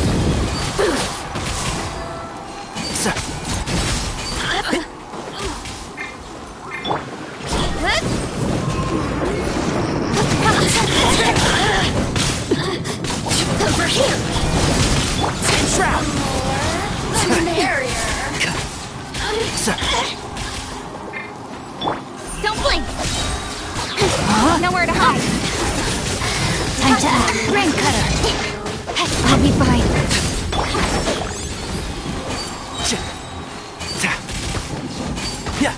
Over here! Shroud! The barrier. Don't blink! Nowhere to hide! Time to act. Brain cutter! I'll be fine. Yeah.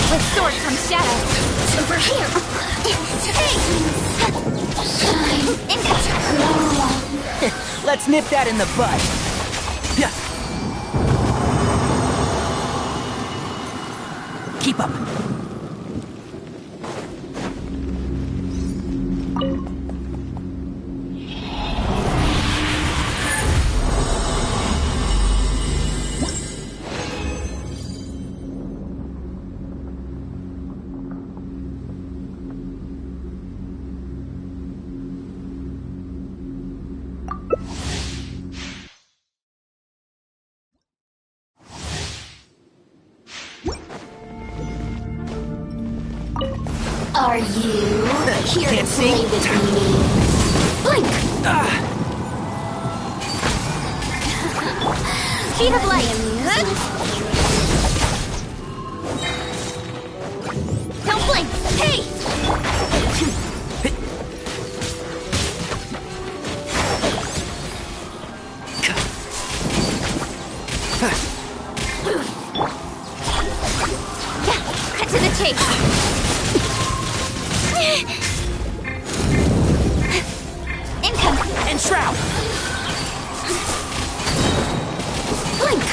With sword comes shadow. Over here! Hey! Let's nip that in the bud. Yeah. Keep up. Are you here Can't to see. play with me? Blink! Speed of light! Don't blink! Hey! Cut to the chase! Income! And shroud! Blink!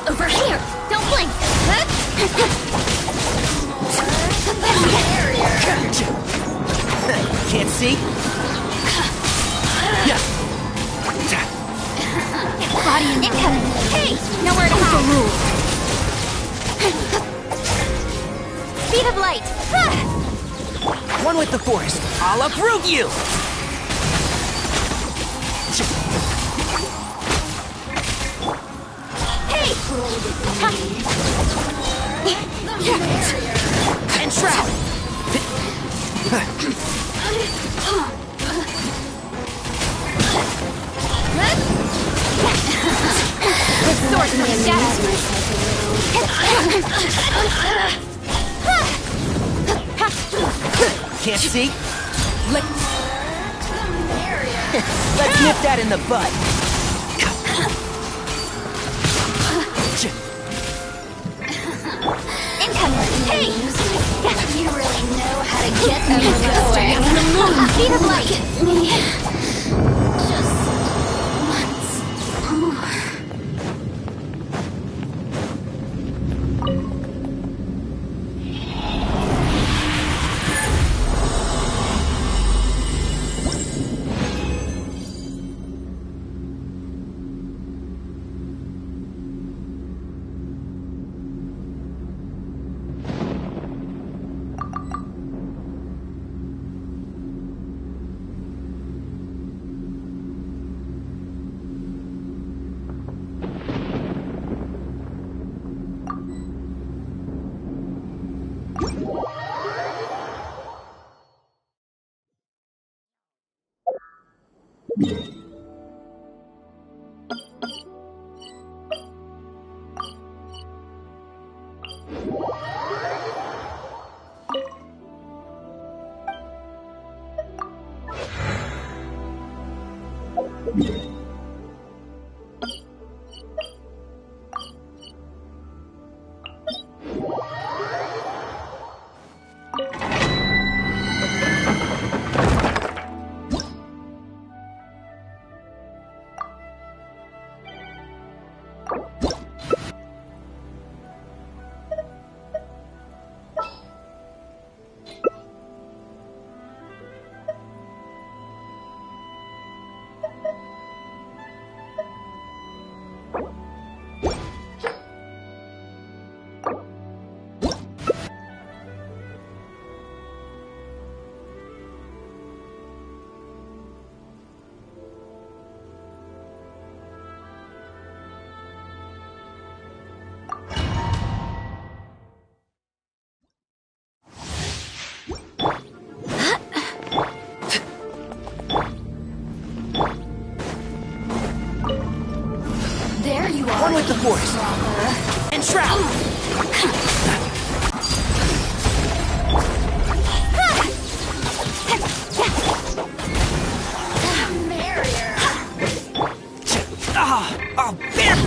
Over here! Don't blink! Can't see? Yeah. Body incoming! Hey! Nowhere to hide! Speed of light! One with the forest. I'll uproot you! play with me. And Shroud! The source of status. Can't see? Let's nip that in the bud. Incoming. Hey! You really know how to get me going. Speed of light. Just once more. There you are. One with the Force. And Shroud! Oh, bam!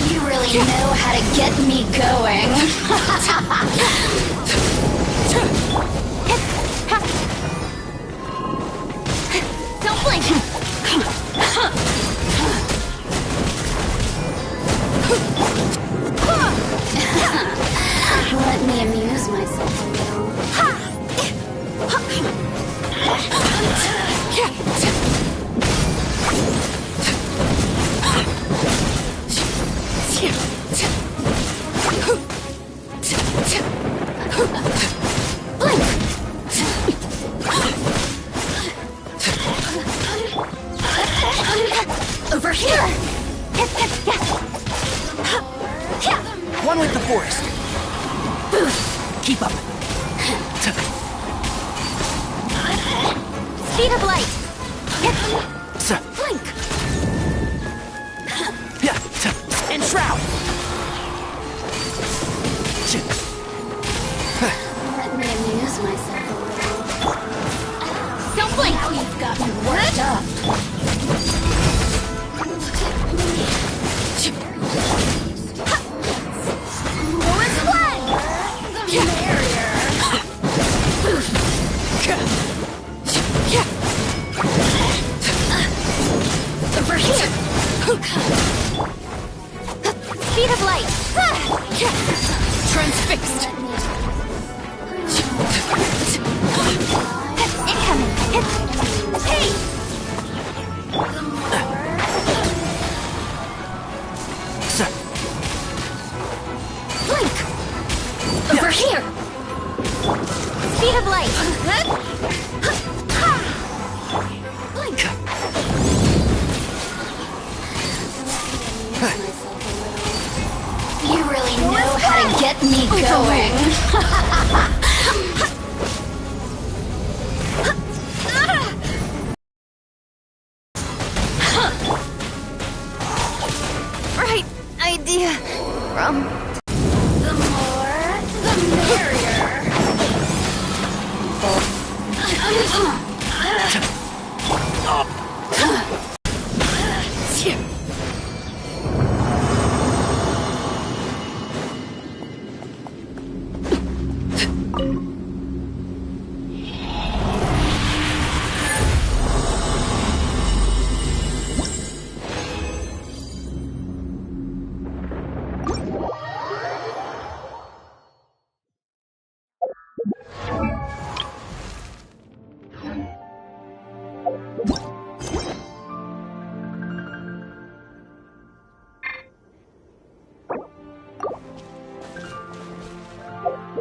You really know how to get me going. Don't blink. Let me amuse myself a little. Over here. One with the Force. Keep up. Speed of light. Blink. And Shroud. Let me amuse myself a little. Don't blink. Now you've got me worked up. Forward flag. The merrier. Over here. Speed of light. Transfixed. Incoming. Hey. Blink. Over here. Speed of light. Blink. get me going. Right idea. From The more, the merrier.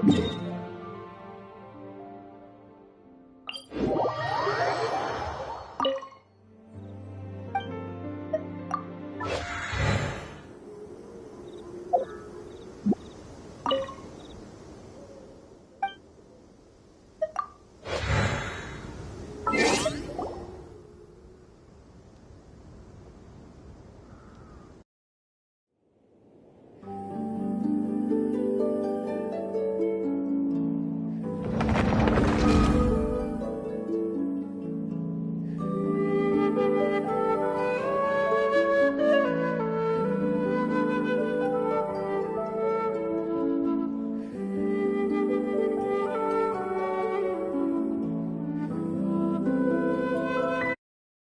you